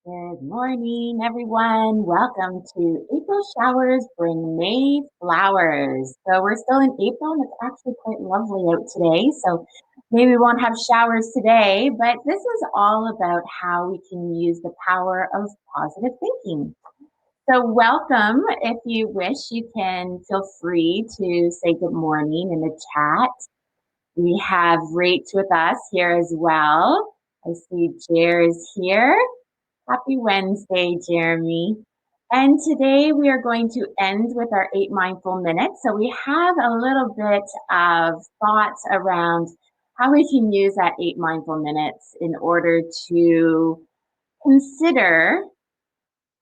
Good morning, everyone. Welcome to April Showers Bring May Flowers. So we're still in April and it's actually quite lovely out today. So maybe we won't have showers today, but this is all about how we can use the power of positive thinking. So welcome. If you wish, you can feel free to say good morning in the chat. We have Rach with us here as well. I see Jer is here. Happy Wednesday, Jeremy. And today we are going to end with our 8 mindful minutes. So we have a little bit of thoughts around how we can use that 8 mindful minutes in order to consider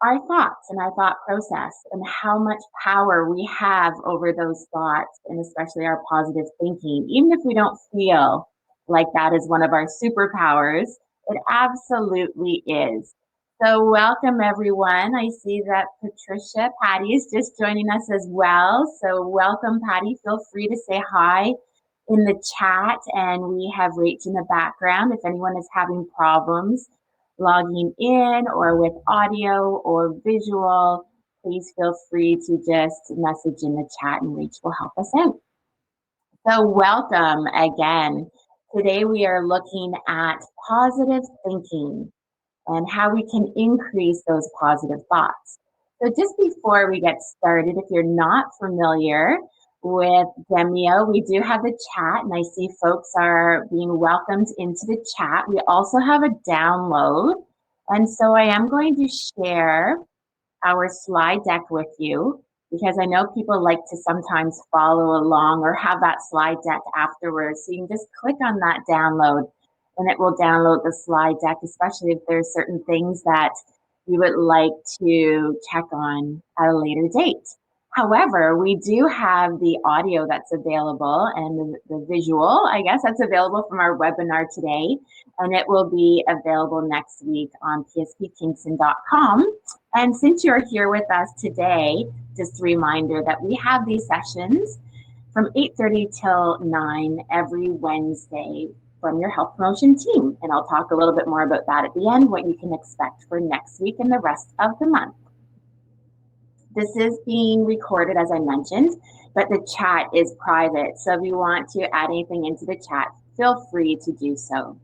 our thoughts and our thought process and how much power we have over those thoughts and especially our positive thinking. Even if we don't feel like that is one of our superpowers, it absolutely is. So welcome everyone. I see that Patricia Patty is just joining us as well. So welcome Patty. Feel free to say hi in the chat, and we have Rach in the background if anyone is having problems logging in or with audio or visual. Please feel free to just message in the chat and Rach will help us out. So welcome again. Today we are looking at positive thinking and how we can increase those positive thoughts. So just before we get started, if you're not familiar with Demio, we do have the chat, and I see folks are being welcomed into the chat. We also have a download, and so I am going to share our slide deck with you because I know people like to sometimes follow along or have that slide deck afterwards. So you can just click on that download and it will download the slide deck, especially if there's certain things that you would like to check on at a later date. However, we do have the audio that's available and the visual, I guess, that's available from our webinar today. And it will be available next week on pspkingston.com. And since you're here with us today, just a reminder that we have these sessions from 8:30 till 9 every Wednesday from your health promotion team. And I'll talk a little bit more about that at the end, what you can expect for next week and the rest of the month. This is being recorded, as I mentioned, but the chat is private. So if you want to add anything into the chat, feel free to do so.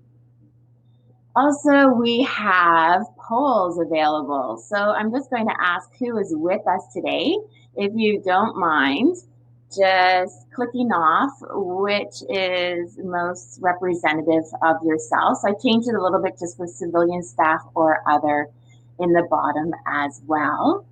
Also, we have polls available. So I'm just going to ask who is with us today. If you don't mind, just clicking off which is most representative of yourself. So I changed it a little bit just for civilian staff or other in the bottom as well.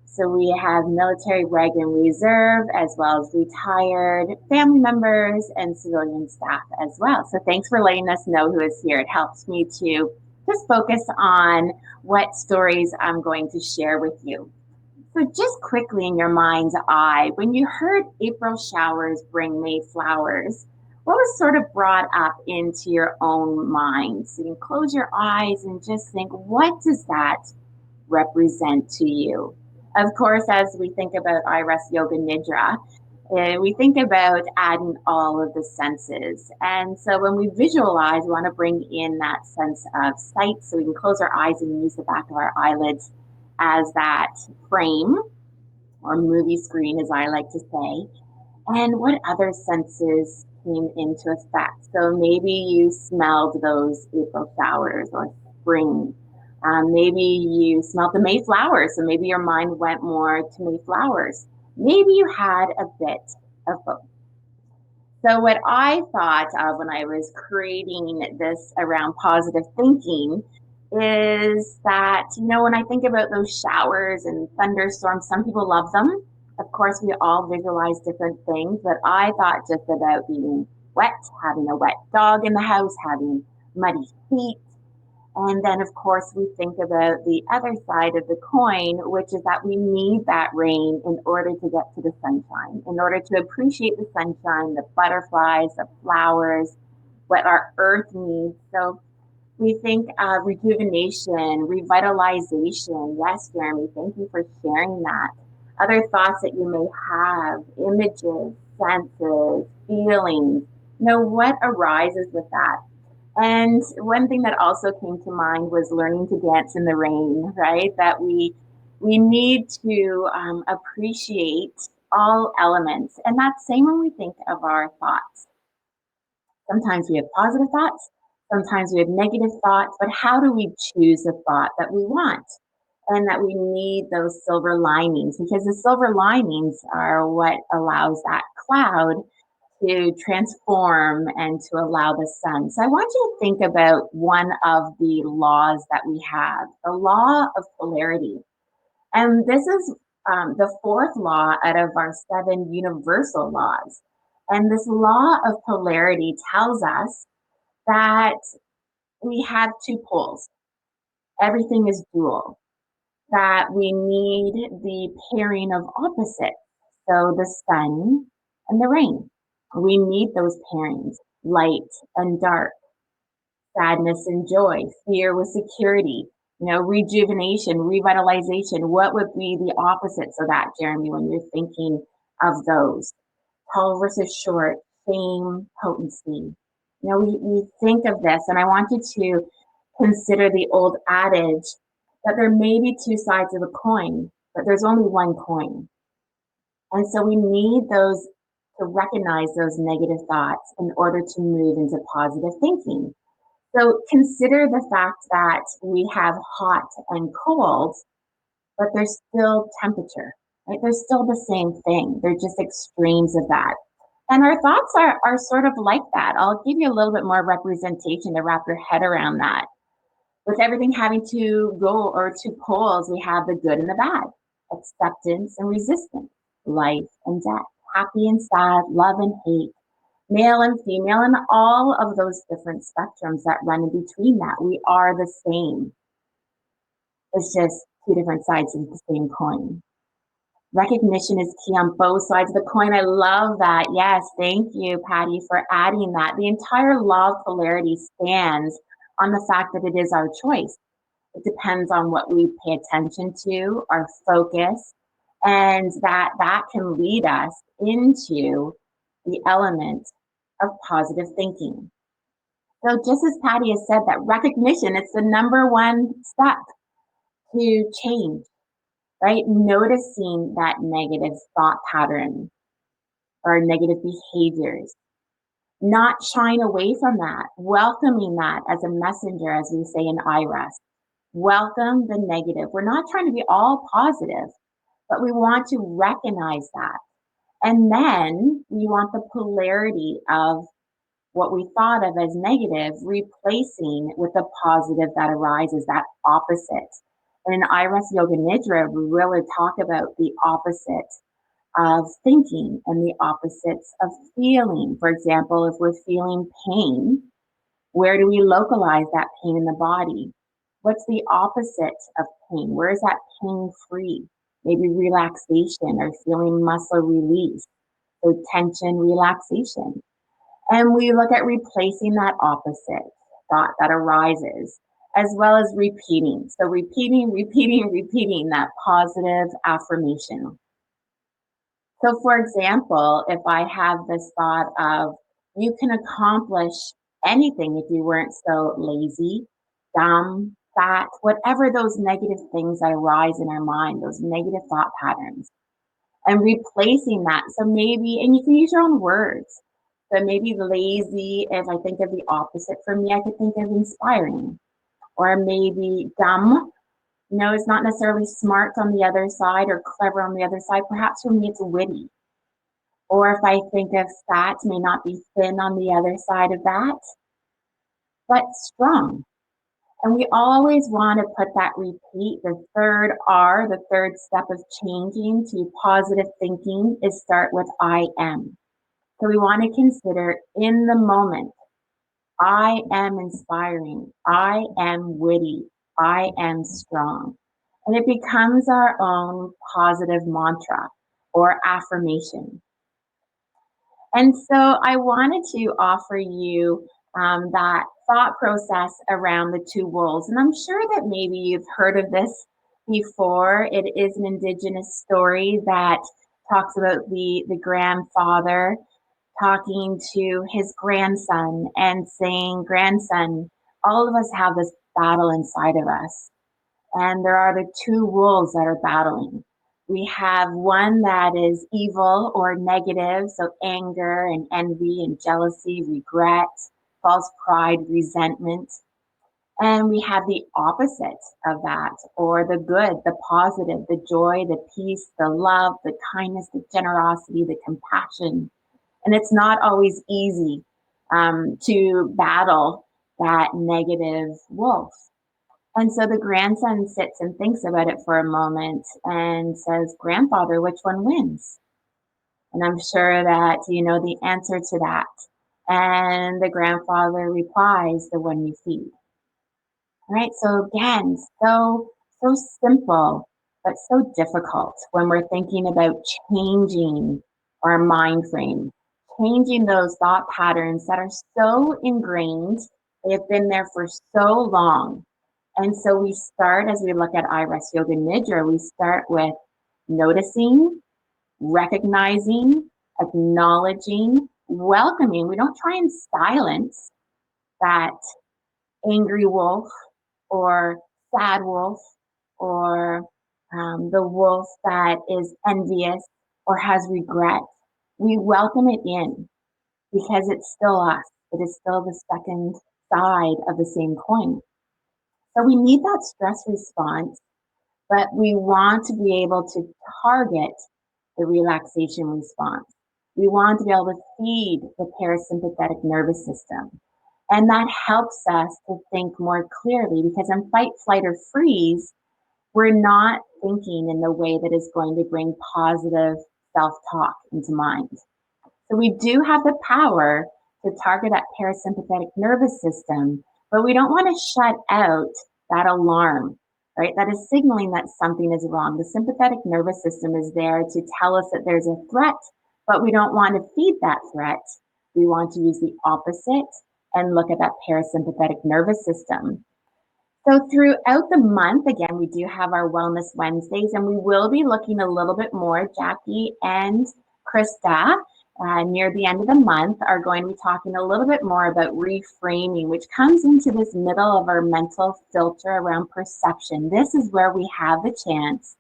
So we have military, reg, and reserve, as well as retired family members and civilian staff as well. So thanks for letting us know who is here. It helps me to just focus on what stories I'm going to share with you. So just quickly in your mind's eye, when you heard April showers bring May flowers, what was sort of brought up into your own mind? So you can close your eyes and just think, what does that represent to you? Of course, as we think about Iris Yoga Nidra, we think about adding all of the senses. And so when we visualize, we want to bring in that sense of sight. So we can close our eyes and use the back of our eyelids as that frame or movie screen, as I like to say. And what other senses came into effect? So maybe you smelled those April showers or spring. Maybe you smelled the May flowers, so maybe your mind went more to May flowers. Maybe you had a bit of both. So what I thought of when I was creating this around positive thinking is that, when I think about those showers and thunderstorms, some people love them. Of course, we all visualize different things, but I thought just about being wet, having a wet dog in the house, having muddy feet, and then, of course, we think about the other side of the coin, which is that we need that rain in order to get to the sunshine, in order to appreciate the sunshine, the butterflies, the flowers, what our earth needs. So we think rejuvenation, revitalization. Yes, Jeremy, thank you for sharing that. Other thoughts that you may have, images, senses, feelings. What arises with that? And one thing that also came to mind was learning to dance in the rain, right? That we need to appreciate all elements, and that's same when we think of our thoughts. Sometimes we have positive thoughts, sometimes we have negative thoughts, but how do we choose the thought that we want? And that we need those silver linings, because the silver linings are what allows that cloud to transform and to allow the sun. So I want you to think about one of the laws that we have, the law of polarity. And this is the fourth law out of our seven universal laws. And this law of polarity tells us that we have two poles. Everything is dual, that we need the pairing of opposites. So the sun and the rain. We need those pairings, light and dark, sadness and joy, fear with security, rejuvenation, revitalization. What would be the opposites of that, Jeremy, when you're thinking of those? Tall versus short, fame, potency. We think of this, and I wanted to consider the old adage that there may be two sides of a coin, but there's only one coin. And so we need those to recognize those negative thoughts in order to move into positive thinking. So consider the fact that we have hot and cold, but there's still temperature, right? They're still the same thing. They're just extremes of that. And our thoughts are sort of like that. I'll give you a little bit more representation to wrap your head around that. With everything having to go or two poles, we have the good and the bad, acceptance and resistance, life and death, happy and sad, love and hate, male and female, and all of those different spectrums that run in between that. We are the same. It's just two different sides of the same coin. Recognition is key on both sides of the coin. I love that. Yes, thank you, Patty, for adding that. The entire law of polarity stands on the fact that it is our choice. It depends on what we pay attention to, our focus, and that can lead us into the element of positive thinking. So just as Patty has said, that recognition, it's the number one step to change, right? Noticing that negative thought pattern or negative behaviors, not shying away from that, welcoming that as a messenger, as we say in IRES. Welcome the negative. We're not trying to be all positive, but we want to recognize that. And then we want the polarity of what we thought of as negative, replacing with the positive that arises, that opposite. And in Iris Yoga Nidra, we really talk about the opposite of thinking and the opposites of feeling. For example, if we're feeling pain, where do we localize that pain in the body? What's the opposite of pain? Where is that pain free? Maybe relaxation or feeling muscle release. So tension, relaxation. And we look at replacing that opposite thought that arises, as well as repeating. So repeating that positive affirmation. So for example, if I have this thought of you can accomplish anything if you weren't so lazy, dumb, fat, whatever those negative things that arise in our mind, those negative thought patterns, and replacing that. So maybe, and you can use your own words. So maybe lazy, if I think of the opposite for me, I could think of inspiring. Or maybe dumb, it's not necessarily smart on the other side or clever on the other side. Perhaps for me, it's witty. Or if I think of fat, may not be thin on the other side of that, but strong. And we always want to put that repeat. The third R, the third step of changing to positive thinking is start with I am. So we want to consider in the moment, I am inspiring, I am witty, I am strong. And it becomes our own positive mantra or affirmation. And so I wanted to offer you that thought process around the two wolves. And I'm sure that maybe you've heard of this before. It is an Indigenous story that talks about the grandfather talking to his grandson and saying, "Grandson, all of us have this battle inside of us. And there are the two wolves that are battling. We have one that is evil or negative, so anger and envy and jealousy, regret, false pride, resentment. And we have the opposite of that, or the good, the positive, the joy, the peace, the love, the kindness, the generosity, the compassion. And it's not always easy to battle that negative wolf. And so the grandson sits and thinks about it for a moment and says, "Grandfather, which one wins?" And I'm sure that you know the answer to that. And the grandfather replies, "The one you feed." Right? So again, so simple, but so difficult when we're thinking about changing our mind frame, changing those thought patterns that are so ingrained, they've been there for so long. And so we start, as we look at Iris Yoga Nidra, we start with noticing, recognizing, acknowledging, welcoming. We don't try and silence that angry wolf or sad wolf or the wolf that is envious or has regret. We welcome it in because it's still us. It is still the second side of the same coin. So we need that stress response, but we want to be able to target the relaxation response. We want to be able to feed the parasympathetic nervous system. And that helps us to think more clearly because in fight, flight, or freeze, we're not thinking in the way that is going to bring positive self talk into mind. So we do have the power to target that parasympathetic nervous system, but we don't want to shut out that alarm, right? That is signaling that something is wrong. The sympathetic nervous system is there to tell us that there's a threat, but we don't want to feed that threat. We want to use the opposite and look at that parasympathetic nervous system. So throughout the month, again, we do have our Wellness Wednesdays, and we will be looking a little bit more. Jackie and Krista, near the end of the month, are going to be talking a little bit more about reframing, which comes into this middle of our mental filter around perception. This is where we have the chance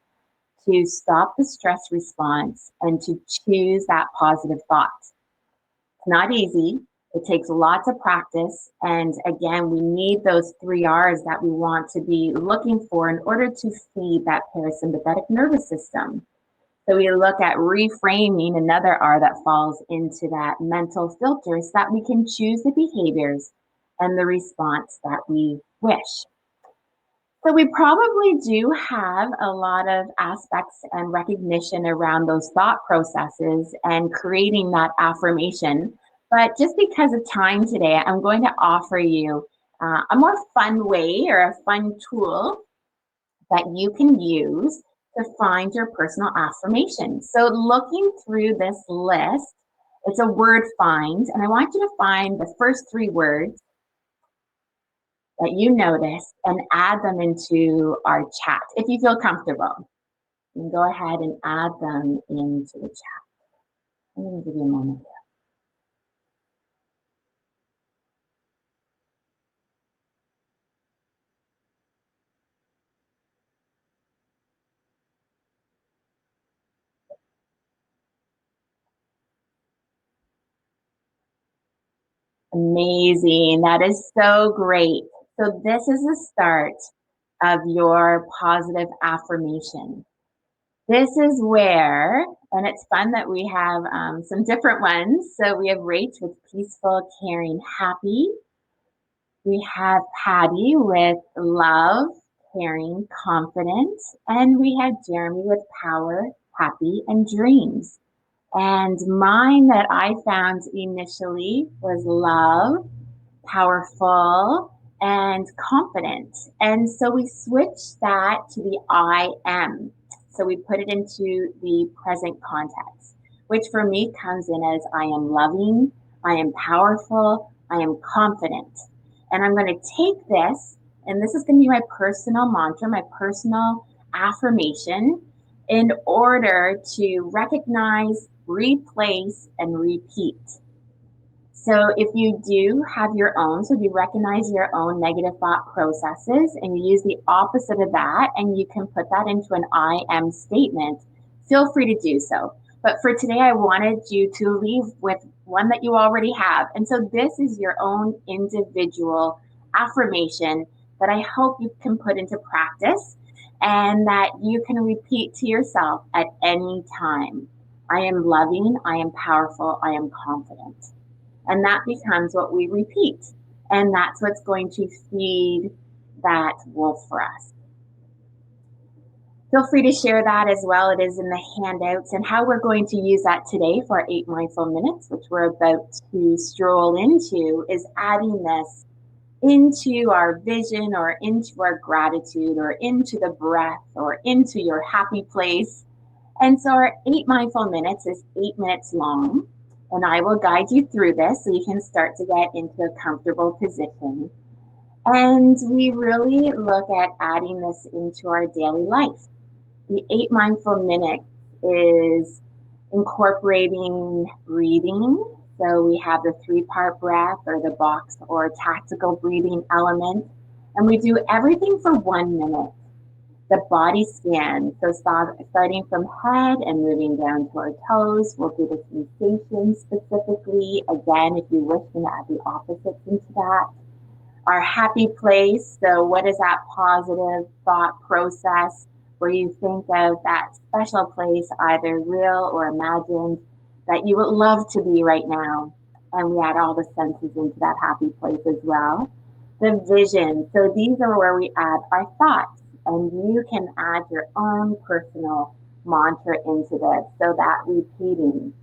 to stop the stress response and to choose that positive thought. It's not easy. It takes lots of practice. And again, we need those 3 R's that we want to be looking for in order to feed that parasympathetic nervous system. So we look at reframing, another R that falls into that mental filter, so that we can choose the behaviors and the response that we wish. So we probably do have a lot of aspects and recognition around those thought processes and creating that affirmation. But just because of time today, I'm going to offer you a more fun way or a fun tool that you can use to find your personal affirmation. So looking through this list, it's a word find, and I want you to find the first 3 words that you notice and add them into our chat if you feel comfortable. You can go ahead and add them into the chat. I'm going to give you a moment here. Amazing. That is so great. So this is the start of your positive affirmation. This is where, and it's fun that we have some different ones. So we have Rach with peaceful, caring, happy. We have Patty with love, caring, confident. And we have Jeremy with power, happy, and dreams. And mine that I found initially was love, powerful, and confident. And so we switched that to the I am. So we put it into the present context, which for me comes in as I am loving, I am powerful, I am confident. And I'm going to take this, and this is going to be my personal mantra, my personal affirmation, in order to recognize, replace, and repeat. So if you do have your own, so if you recognize your own negative thought processes and you use the opposite of that and you can put that into an I am statement, feel free to do so. But for today, I wanted you to leave with one that you already have. And so this is your own individual affirmation that I hope you can put into practice and that you can repeat to yourself at any time. I am loving, I am powerful, I am confident. And that becomes what we repeat. And that's what's going to feed that wolf for us. Feel free to share that as well. It is in the handouts. And how we're going to use that today for our 8 mindful minutes, which we're about to stroll into, is adding this into our vision or into our gratitude or into the breath or into your happy place. And so our 8 mindful minutes is 8 minutes long. And I will guide you through this so you can start to get into a comfortable position. And we really look at adding this into our daily life. The 8 mindful minutes is incorporating breathing. So we have the 3-part breath or the box or tactical breathing element. And we do everything for 1 minute. The body scan, so starting from head and moving down to our toes, we'll do the sensation specifically. Again, if you wish to add the opposites into that. Our happy place, so what is that positive thought process where you think of that special place, either real or imagined, that you would love to be right now. And we add all the senses into that happy place as well. The vision, so these are where we add our thoughts. And you can add your own personal mantra into this. So that repeating,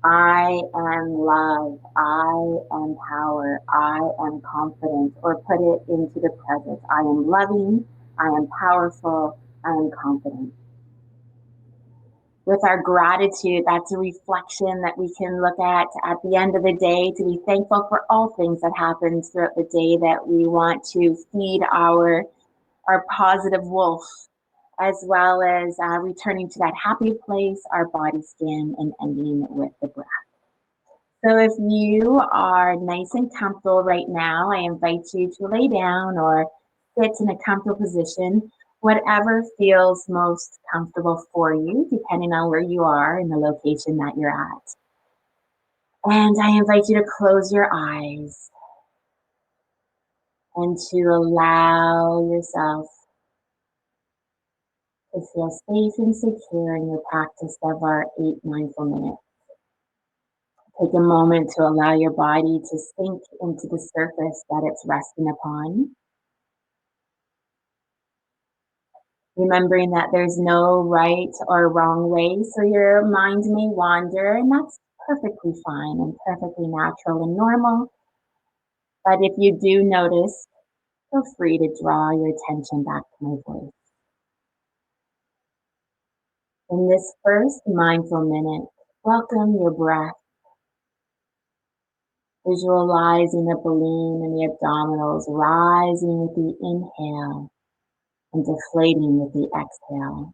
I am love, I am power, I am confident, or put it into the present. I am loving, I am powerful, I am confident. With our gratitude, that's a reflection that we can look at the end of the day to be thankful for all things that happen throughout the day that we want to feed our positive wolf, as well as returning to that happy place, our body scan, and ending with the breath. So if you are nice and comfortable right now, I invite you to lay down or sit in a comfortable position, whatever feels most comfortable for you, depending on where you are in the location that you're at. And I invite you to close your eyes and to allow yourself to feel safe and secure in your practice of our 8 mindful minutes. Take a moment to allow your body to sink into the surface that it's resting upon. Remembering that there's no right or wrong way, so your mind may wander, and that's perfectly fine and perfectly natural and normal. But if you do notice, feel free to draw your attention back to my voice. In this first mindful minute, welcome your breath. Visualizing the balloon and the abdominals rising with the inhale and deflating with the exhale.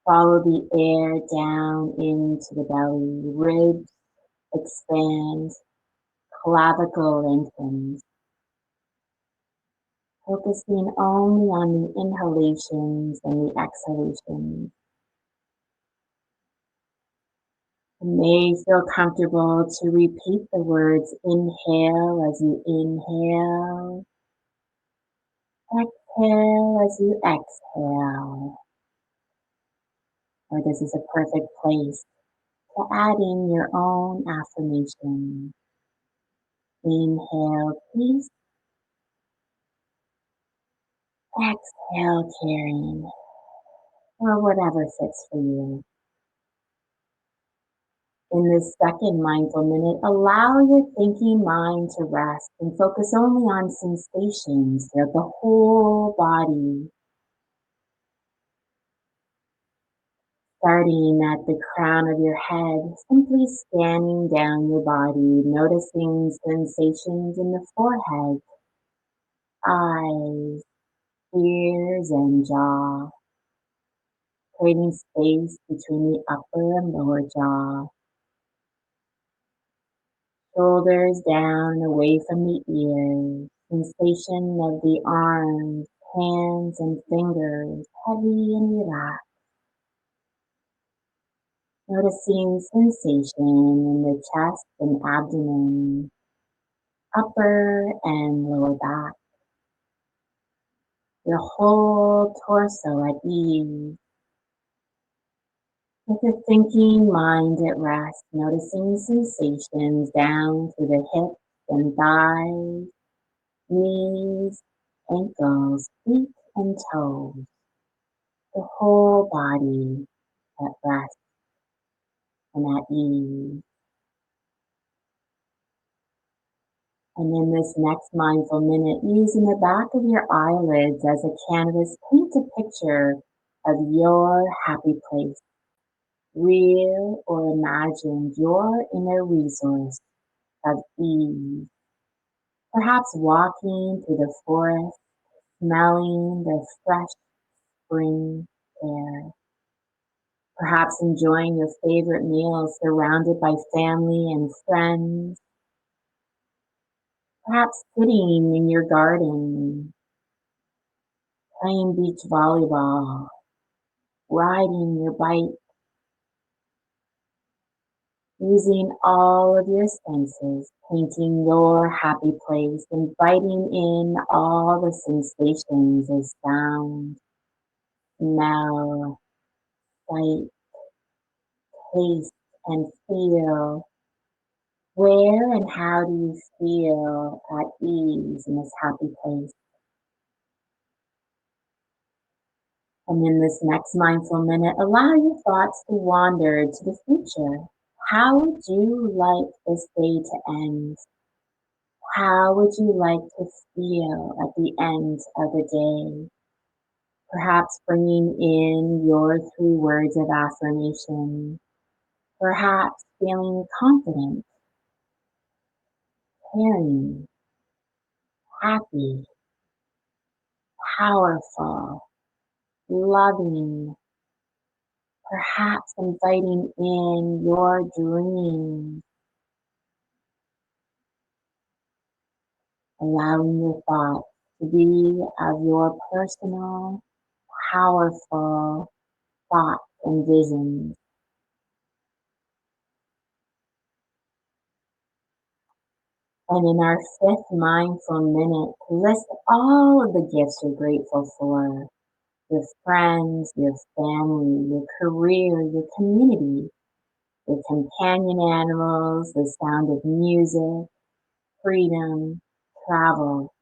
Follow the air down into the belly. Ribs expand, clavicle lengthens. Focusing only on the inhalations and the exhalations. You may feel comfortable to repeat the words inhale as you inhale, exhale as you exhale. Or this is a perfect place to add in your own affirmation. Inhale peace, exhale caring, or whatever fits for you. In this second mindful minute, allow your thinking mind to rest and focus only on sensations throughout the whole body. Starting at the crown of your head, simply scanning down your body, noticing sensations in the forehead, eyes, ears, and jaw, creating space between the upper and lower jaw, Shoulders down away from the ears. Sensation of the arms, hands, and fingers heavy and relaxed. Noticing sensation in the chest and abdomen, upper and lower back. Your whole torso at ease. With a thinking mind at rest, noticing sensations down through the hips and thighs, knees, ankles, feet, and toes. The whole body at rest and at ease. And in this next mindful minute, using the back of your eyelids as a canvas, paint a picture of your happy place. Real or imagined your inner resource of ease. Perhaps walking through the forest, smelling the fresh spring air. Perhaps enjoying your favorite meals surrounded by family and friends. Perhaps sitting in your garden, playing beach volleyball, riding your bike, using all of your senses, painting your happy place, inviting in all the sensations of sound, smell, sight, taste, and feel. Where and how do you feel at ease in this happy place? And in this next mindful minute, allow your thoughts to wander to the future. How would you like this day to end? How would you like to feel at the end of the day? Perhaps bringing in your 3 words of affirmation. Perhaps feeling confident, caring, happy, powerful, loving. Perhaps inviting in your dreams, allowing your thoughts to be of your personal, powerful thoughts and visions. And in our 5th mindful minute, list all of the gifts you're grateful for. Your friends, your family, your career, your community, your companion animals, the sound of music, freedom, travel,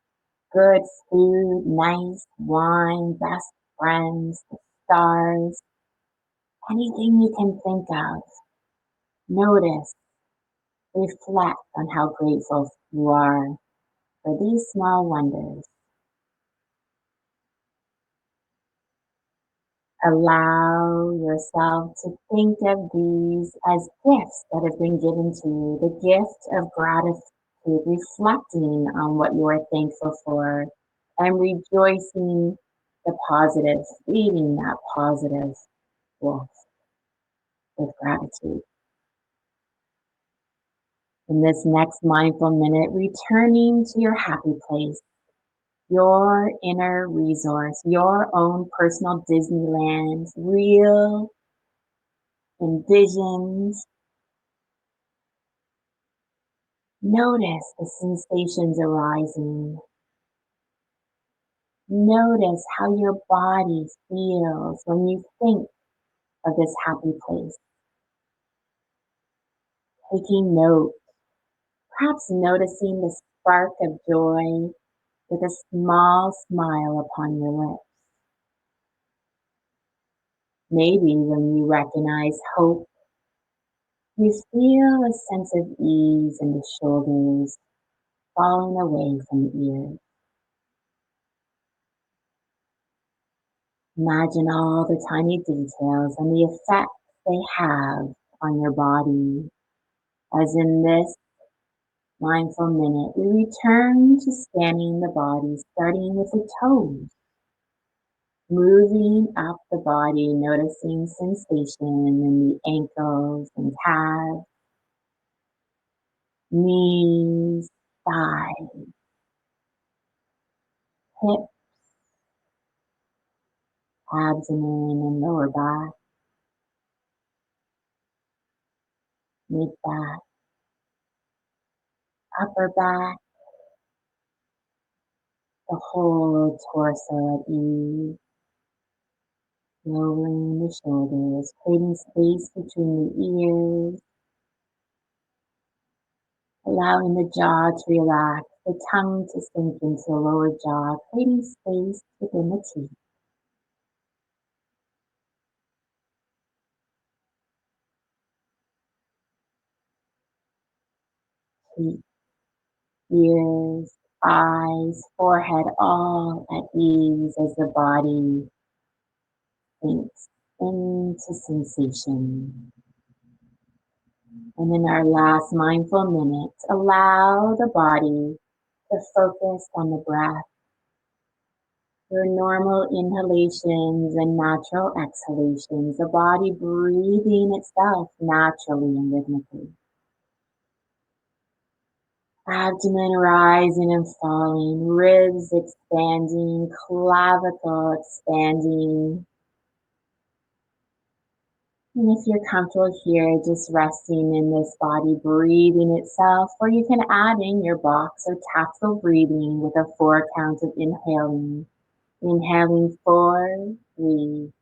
good food, nice wine, best friends, the stars, anything you can think of. Notice, reflect on how grateful you are for these small wonders. Allow yourself to think of these as gifts that have been given to you, the gift of gratitude, reflecting on what you are thankful for and rejoicing the positive, feeding that positive wolf with gratitude. In this next mindful minute, returning to your happy place, your inner resource, your own personal Disneyland, real, envisioned. Notice the sensations arising. Notice how your body feels when you think of this happy place. Taking note, perhaps noticing the spark of joy with a small smile upon your lips. Maybe when you recognize hope, you feel a sense of ease in the shoulders, falling away from the ears. Imagine all the tiny details and the effect they have on your body. As in this mindful minute, we return to scanning the body, starting with the toes, moving up the body, noticing sensation in the ankles and calves, knees, thighs, hips, abdomen and lower back, mid back, upper back, the whole torso at ease, lowering the shoulders, creating space between the ears, allowing the jaw to relax, the tongue to sink into the lower jaw, creating space within the teeth. Feet, ears, eyes, forehead, all at ease as the body sinks into sensation. And in our last mindful minute, allow the body to focus on the breath, your normal inhalations and natural exhalations, the body breathing itself naturally and rhythmically. Abdomen rising and falling, ribs expanding, clavicle expanding. And if you're comfortable here, just resting in this body breathing itself, or you can add in your box or tactile breathing with a 4 count of inhaling. Inhaling 4, 3,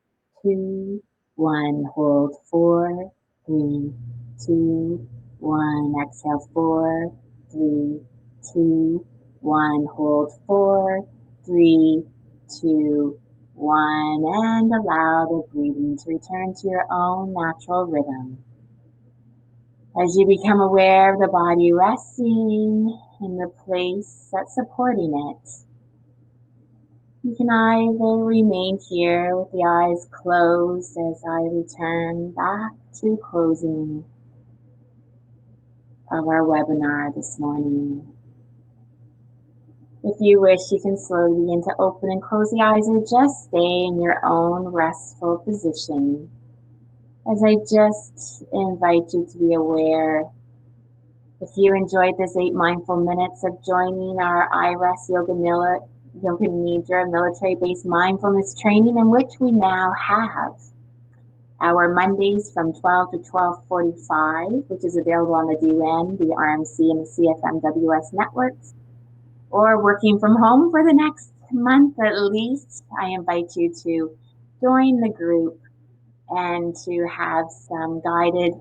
2, 1. Hold 4, 3, 2, 1. Exhale 4, 3, 2, 1. Hold 4, 3, 2, 1. And allow the breathing to return to your own natural rhythm. As you become aware of the body resting in the place that's supporting it, you can either remain here with the eyes closed as I return back to closing of our webinar this morning. If you wish, you can slowly begin to open and close the eyes or just stay in your own restful position. As I just invite you to be aware, if you enjoyed this 8 mindful minutes of joining our IRES Yoga Nidra military-based mindfulness training, in which we now have our Mondays from 12 to 12:45, which is available on the DUN, the RMC, and the CFMWS networks, or working from home for the next month at least, I invite you to join the group and to have some guided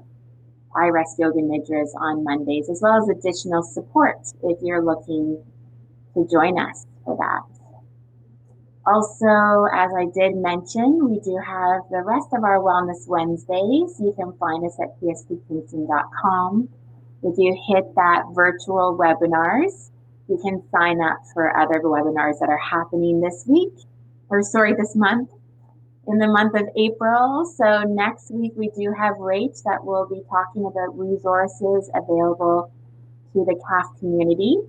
IRES Yoga Nidras on Mondays, as well as additional support if you're looking to join us for that. Also, as I did mention, we do have the rest of our Wellness Wednesdays. You can find us at pspkingston.com. If you hit that virtual webinars, you can sign up for other webinars that are happening this month, in the month of April. So next week we do have Rach that will be talking about resources available to the CAF community.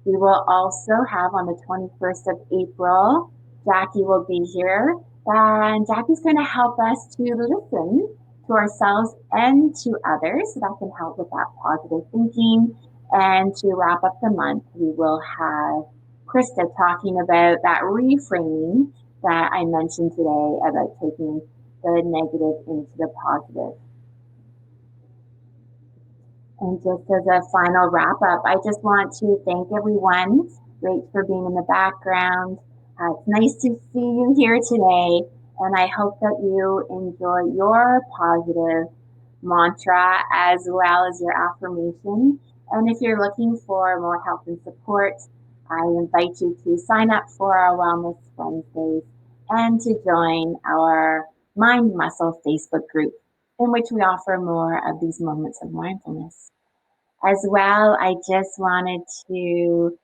We will also have on the 21st of April, Jackie will be here, and Jackie's going to help us to listen to ourselves and to others, so that can help with that positive thinking. And to wrap up the month, we will have Krista talking about that reframing that I mentioned today about taking the negative into the positive. And just as a final wrap up, I just want to thank everyone. Great for being in the background. It's nice to see you here today, and I hope that you enjoy your positive mantra as well as your affirmation. And if you're looking for more help and support, I invite you to sign up for our Wellness Wednesdays and to join our Mind Muscle Facebook group, in which we offer more of these moments of mindfulness. As well, I just wanted to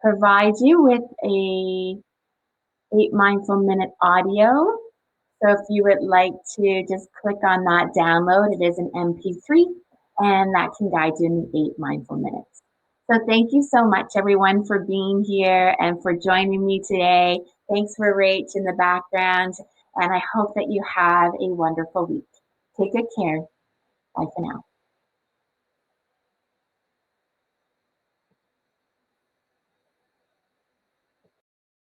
provide you with a 8 mindful minute audio. So if you would like to just click on that download, it is an MP3, and that can guide you in the 8 mindful minutes. So thank you so much, everyone, for being here and for joining me today. Thanks for Rach in the background, and I hope that you have a wonderful week. Take good care. Bye for now.